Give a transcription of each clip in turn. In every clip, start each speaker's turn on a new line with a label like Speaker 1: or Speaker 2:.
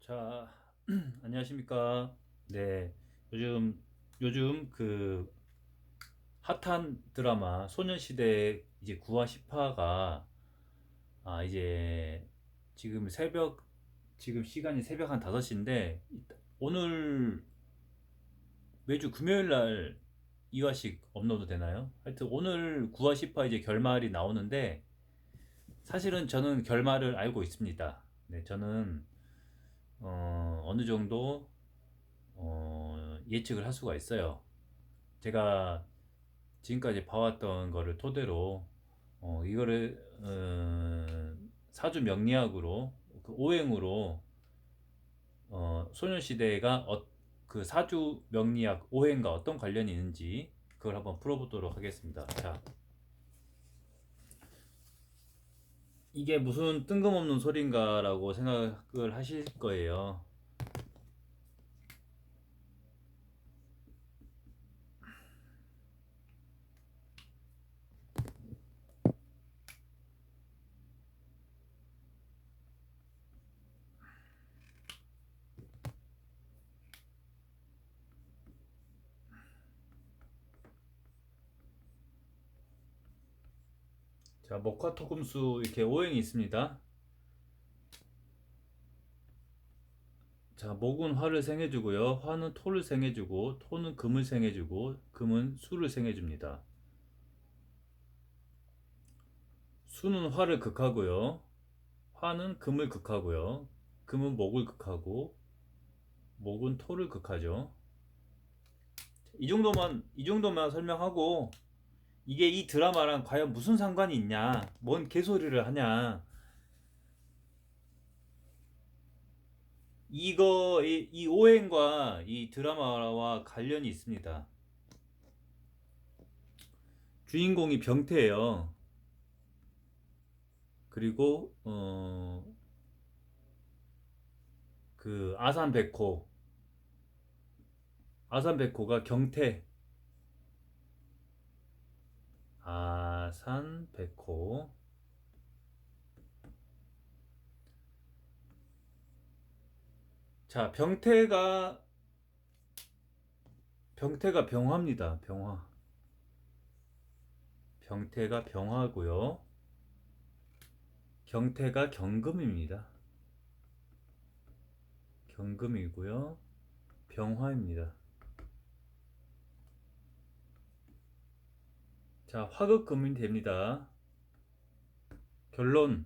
Speaker 1: 자, 안녕하십니까. 네, 요즘 그 핫한 드라마 소년시대 이제 9화 10화가 이제 지금 지금 시간이 새벽 한 5시인데 오늘 매주 금요일 날 2화씩 업로드 되나요? 하여튼 오늘 9화 10화 이제 결말이 나오는데 사실은 저는 결말을 알고 있습니다. 네, 저는 어느 정도 예측을 할 수가 있어요. 제가 지금까지 봐왔던 거를 토대로 이거를 사주 명리학으로 그 오행으로 소녀시대가 그 사주 명리학 오행과 어떤 관련이 있는지 그걸 한번 풀어보도록 하겠습니다. 자, 이게 무슨 뜬금없는 소린가라고 생각을 하실 거예요. 자, 목화토금수 이렇게 오행이 있습니다. 자, 목은 화를 생해주고요. 화는 토를 생해주고, 토는 금을 생해주고, 금은 수를 생해줍니다. 수는 화를 극하고요. 화는 금을 극하고요. 금은 목을 극하고, 목은 토를 극하죠. 이 정도만 설명하고, 이게 이 드라마랑 과연 무슨 상관이 있냐? 뭔 개소리를 하냐? 이 오행과 이 드라마와 관련이 있습니다. 주인공이 병태예요. 그리고 그 아산백호가 경태. 아산백호. 자, 병태가 병화입니다. 병화. 병태가 병화고요. 경태가 경금입니다. 경금이고요. 병화입니다. 자, 화극금이 됩니다. 결론.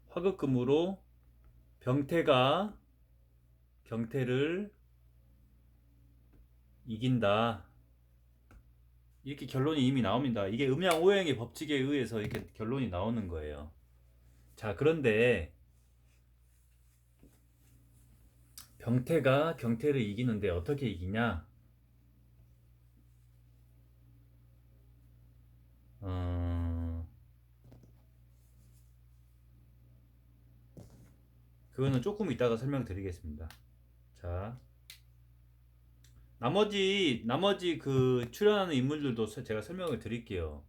Speaker 1: 화극금으로 병태가 경태를 이긴다. 이렇게 결론이 이미 나옵니다. 이게 음양오행의 법칙에 의해서 이렇게 결론이 나오는 거예요. 자, 그런데 병태가 경태를 이기는데 어떻게 이기냐? 어, 그거는 조금 이따가 설명드리겠습니다. 자, 나머지 그 출연하는 인물들도 제가 설명을 드릴게요.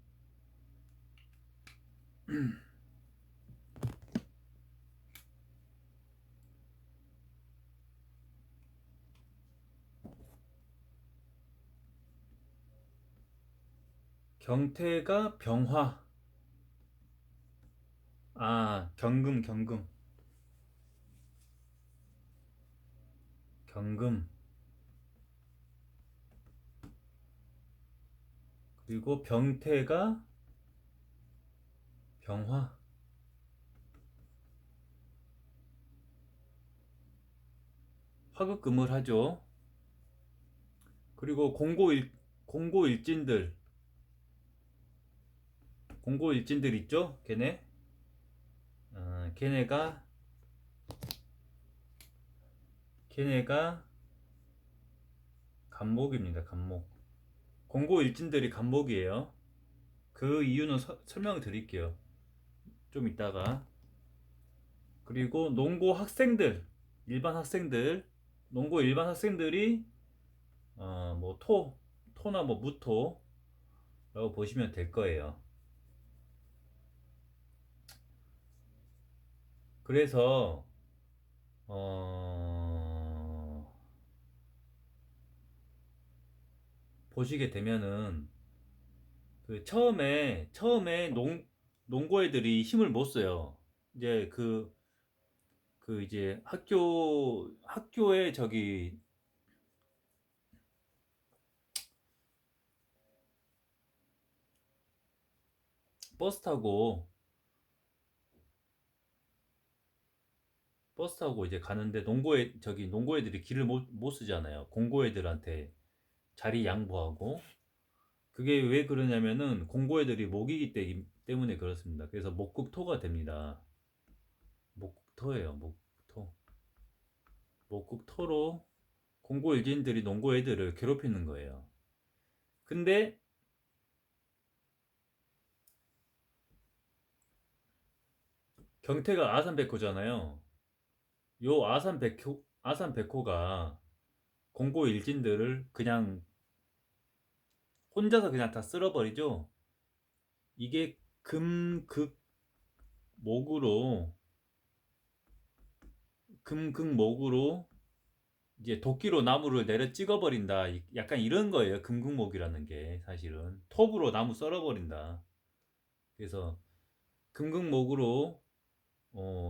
Speaker 1: 경태가 병화. 경금. 경금. 그리고 병태가 병화. 화극금을 하죠. 그리고 공고일진들. 공고일진들 있죠? 걔네가 걔네가 간목입니다. 간목. 공고일진들이 간목이에요. 그 이유는 설명을 드릴게요. 좀 이따가. 그리고 농고 일반 학생들이 뭐 토나 뭐 무토라고 보시면 될 거예요. 그래서 어, 보시게 되면은 그 처음에 농고애들이 힘을 못 써요. 이제 그 이제 학교에 저기 버스 타고 버스 타고 이제 가는데 농고애들이 길을 못 쓰잖아요. 공고애들한테 자리 양보하고. 그게 왜 그러냐면은 공고애들이 목이기 때문에 그렇습니다. 그래서 목국토가 됩니다. 목국토예요, 목국토. 목국토로 공고일진들이 농고애들을 괴롭히는 거예요. 근데 경태가 아산백호잖아요. 요 아산백호가 공고일진들을 그냥 혼자서 그냥 다 쓸어버리죠. 이게 금극목으로 금극목으로 이제 도끼로 나무를 내려 찍어버린다. 약간 이런 거예요. 금극목이라는 게 사실은 톱으로 나무 썰어버린다. 그래서 금극목으로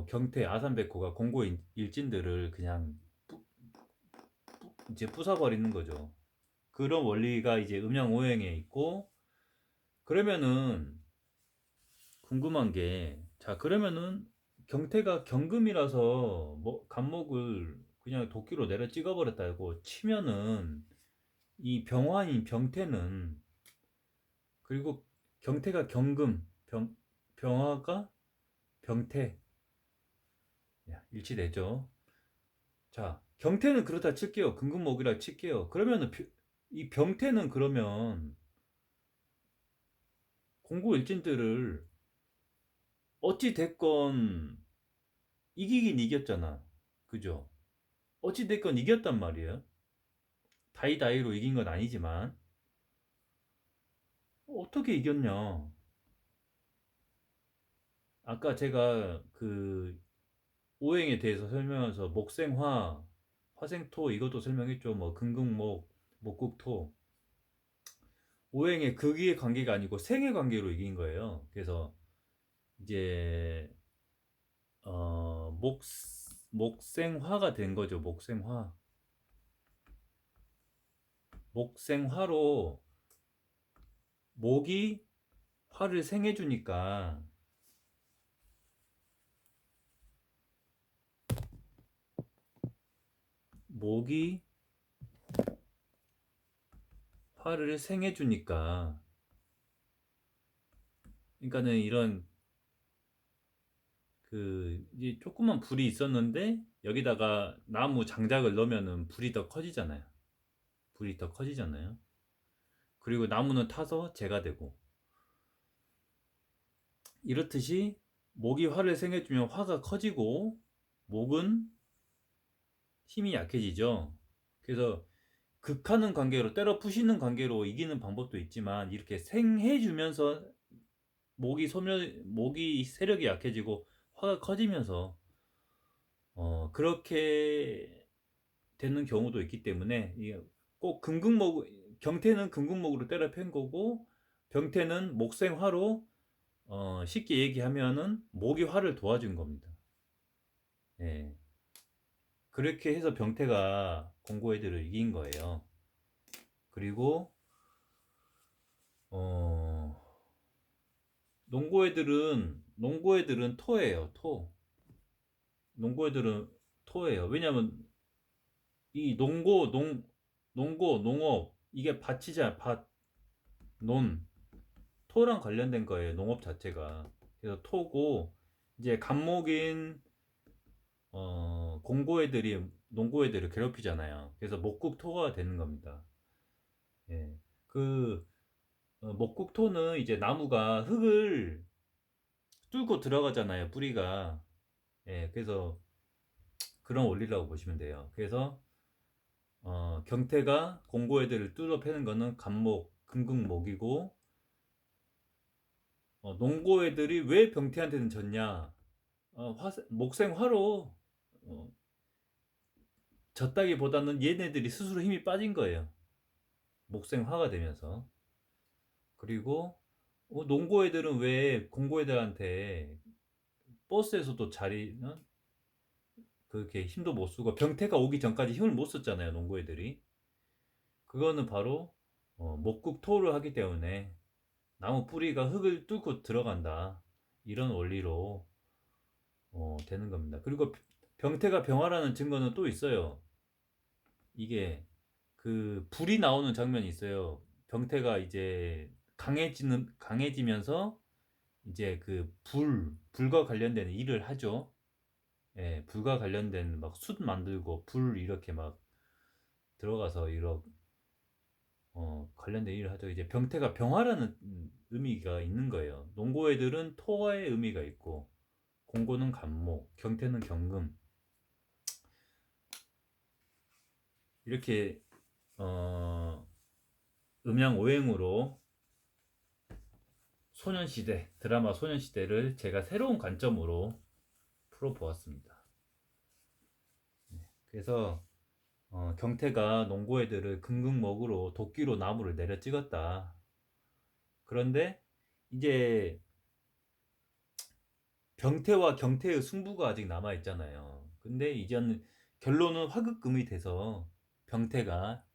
Speaker 1: 경태 아산백호가 공고일진들을 그냥 이제 부숴버리는 거죠. 그런 원리가 이제 음양오행에 있고, 그러면은 궁금한 게, 자, 그러면은 경태가 경금이라서 뭐 간목을 그냥 도끼로 내려 찍어버렸다고 치면은 이 병화인 병태는, 그리고 경태가 경금, 병화가 병태, 야, 일치되죠? 자, 경태는 그렇다 칠게요. 금금목이라 칠게요. 그러면은 이 병태는 그러면 공고일진들을 어찌 됐건 이기긴 이겼잖아. 그죠? 어찌 됐건 이겼단 말이에요. 다이다이로 이긴 건 아니지만 어떻게 이겼냐? 아까 제가 그 오행에 대해서 설명해서 목생화, 화생토 이것도 설명했죠. 뭐 금극목, 목국토. 오행의 극의 관계가 아니고 생의 관계로 이긴 거예요. 그래서 이제 목 목생화가 된 거죠. 목생화로 목이 화를 생해 주니까 목이 화를 생해 주니까, 그러니까는 이런 그 이제 조그만 불이 있었는데 여기다가 나무 장작을 넣으면은 불이 더 커지잖아요. 그리고 나무는 타서 재가 되고, 이렇듯이 목이 화를 생해주면 화가 커지고 목은 힘이 약해지죠. 그래서 극하는 관계로, 때려 부시는 관계로 이기는 방법도 있지만, 이렇게 생해주면서 목이 세력이 약해지고 화가 커지면서 그렇게 되는 경우도 있기 때문에, 이게 꼭 경태는 금극목으로 때려 팬 거고, 병태는 목생화로, 쉽게 얘기하면은 목이 화를 도와준 겁니다. 예. 그렇게 해서 병태가 공고 애들을 이긴 거예요. 그리고 어, 농고 애들은 토예요. 토. 농고 애들은 토예요. 왜냐면 이 농업 이게 밭이잖아. 논. 토랑 관련된 거예요. 농업 자체가. 그래서 토고, 이제 간목인 공고 애들이 농고 애들을 괴롭히잖아요. 그래서 목국토가 되는 겁니다. 예. 목국토는 이제 나무가 흙을 뚫고 들어가잖아요. 뿌리가. 예. 그래서 그런 원리라고 보시면 돼요. 그래서 경태가 공고 애들을 뚫어 패는 거는 간목, 금극목이고, 농고 애들이 왜 병태한테는 졌냐? 목생화로 어, 졌다기보다는 얘네들이 스스로 힘이 빠진 거예요. 목생화가 되면서. 그리고 농고 애들은 왜 공고 애들한테 버스에서도 그렇게 힘도 못 쓰고 병태가 오기 전까지 힘을 못 썼잖아요. 농고 애들이. 그거는 바로 목국토를 하기 때문에 나무 뿌리가 흙을 뚫고 들어간다. 이런 원리로 되는 겁니다. 그리고 병태가 병화라는 증거는 또 있어요. 이게 그 불이 나오는 장면이 있어요. 병태가 이제 강해지면서 이제 그 불과 관련된 일을 하죠. 예, 불과 관련된 막 숯 만들고 불 이렇게 막 들어가서 관련된 일을 하죠. 이제 병태가 병화라는 의미가 있는 거예요. 농고 애들은 토의 의미가 있고 공고는 간목, 경태는 경금. 이렇게 어, 음양오행으로 소년시대, 드라마 소년시대를 제가 새로운 관점으로 풀어보았습니다. 그래서 경태가 농고 애들을 금극목으로 도끼로 나무를 내려 찍었다. 그런데 이제 병태와 경태의 승부가 아직 남아 있잖아요. 근데 이제는 결론은 화극금이 돼서 병태가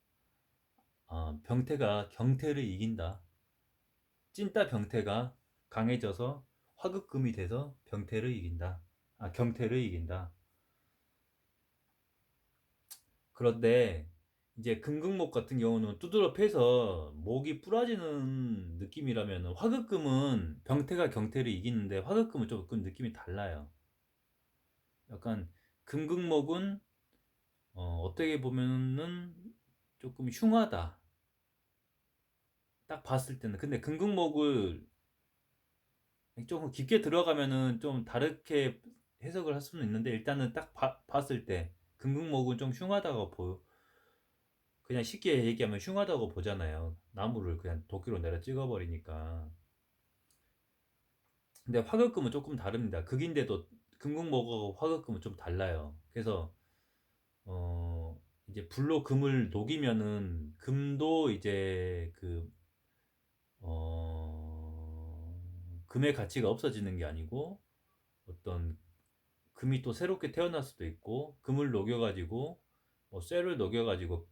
Speaker 1: 병태가 경태를 이긴다. 찐따 병태가 강해져서 화극금이 돼서 병태를 이긴다. 경태를 이긴다. 그런데 이제 금극목 같은 경우는 두드러 패서 목이 부러지는 느낌이라면 화극금은 병태가 경태를 이기는데 화극금은 조금 느낌이 달라요. 약간 금극목은 어떻게 보면은 조금 흉하다. 딱 봤을 때는. 근데 금극목을 조금 깊게 들어가면은 좀 다르게 해석을 할 수는 있는데 일단은 딱 봤을 때 금극목은 좀 흉하다고 보여. 그냥 쉽게 얘기하면 흉하다고 보잖아요. 나무를 그냥 도끼로 내려 찍어버리니까. 근데 화극금은 조금 다릅니다. 극인데도 금극목하고 화극금은 좀 달라요. 그래서 이제 불로 금을 녹이면은 금도 이제 금의 가치가 없어지는 게 아니고 어떤 금이 또 새롭게 태어날 수도 있고 금을 녹여가지고 뭐 쇠를 녹여가지고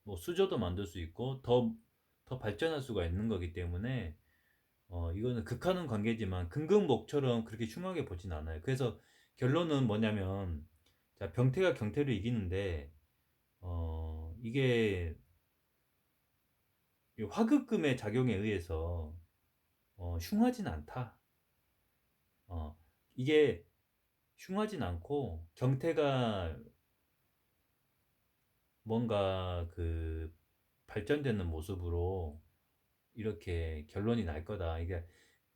Speaker 1: 뭐 수조도 만들 수 있고 더 발전할 수가 있는 거기 때문에 이거는 극하는 관계지만 금극목처럼 그렇게 흉하게 보진 않아요. 그래서 결론은 뭐냐면 자 병태가 경태를 이기는데 이게 화극금의 작용에 의해서 흉하진 않다. 어, 이게 흉하진 않고 경태가 뭔가 그 발전되는 모습으로 이렇게 결론이 날 거다. 이게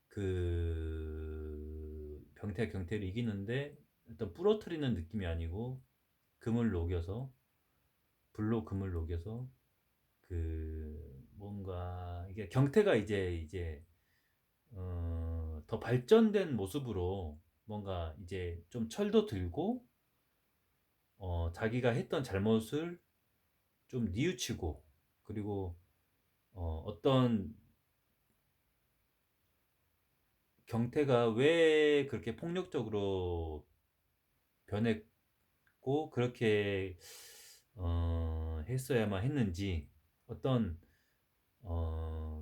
Speaker 1: 그 병태가 경태를 이기는데 어떤 부러뜨리는 느낌이 아니고 금을 녹여서 불로 금을 녹여서 뭔가 이게 경태가 이제 더 발전된 모습으로 뭔가 이제 좀 철도 들고 자기가 했던 잘못을 좀 뉘우치고 그리고 어떤 경태가 왜 그렇게 폭력적으로 변했고 그렇게 했어야만 했는지 어떤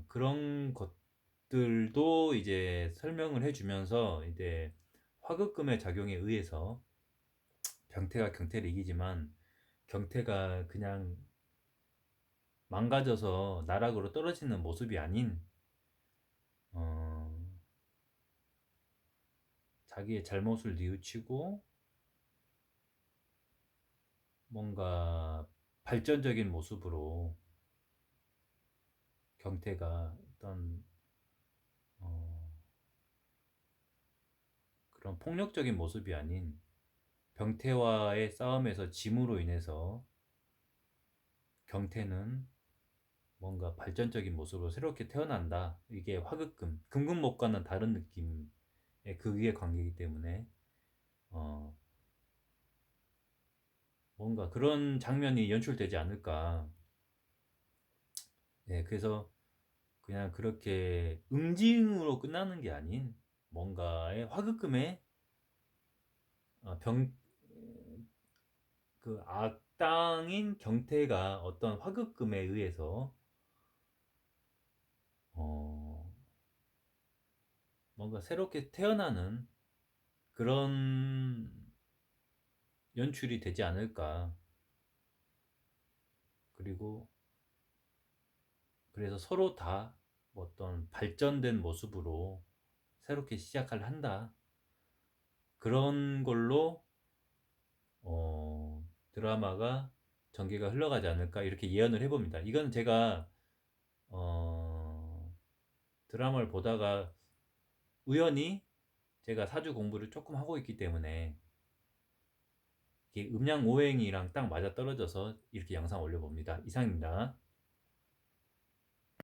Speaker 1: 그런 것들도 이제 설명을 해주면서 이제 화극금의 작용에 의해서 병태가 경태를 이기지만 경태가 그냥 망가져서 나락으로 떨어지는 모습이 아닌 어, 자기의 잘못을 뉘우치고 뭔가 발전적인 모습으로 경태가 어떤 어, 그런 폭력적인 모습이 아닌 병태와의 싸움에서 짐으로 인해서 경태는 뭔가 발전적인 모습으로 새롭게 태어난다. 이게 화극금, 금금목과는 다른 느낌의 극의 관계이기 때문에 어, 뭔가 그런 장면이 연출되지 않을까. 네, 그래서 그냥 그렇게 응징으로 끝나는 게 아닌 뭔가의 화급금의 병, 그 악당인 경태가 어떤 화급금에 의해서 어, 뭔가 새롭게 태어나는 그런 연출이 되지 않을까. 그리고 그래서 서로 다 어떤 발전된 모습으로 새롭게 시작을 한다. 그런 걸로 드라마가 전개가 흘러가지 않을까 이렇게 예언을 해봅니다. 이건 제가 어, 드라마를 보다가 우연히 제가 사주 공부를 조금 하고 있기 때문에 이게 음양 오행이랑 딱 맞아 떨어져서 이렇게 영상 올려봅니다. 이상입니다.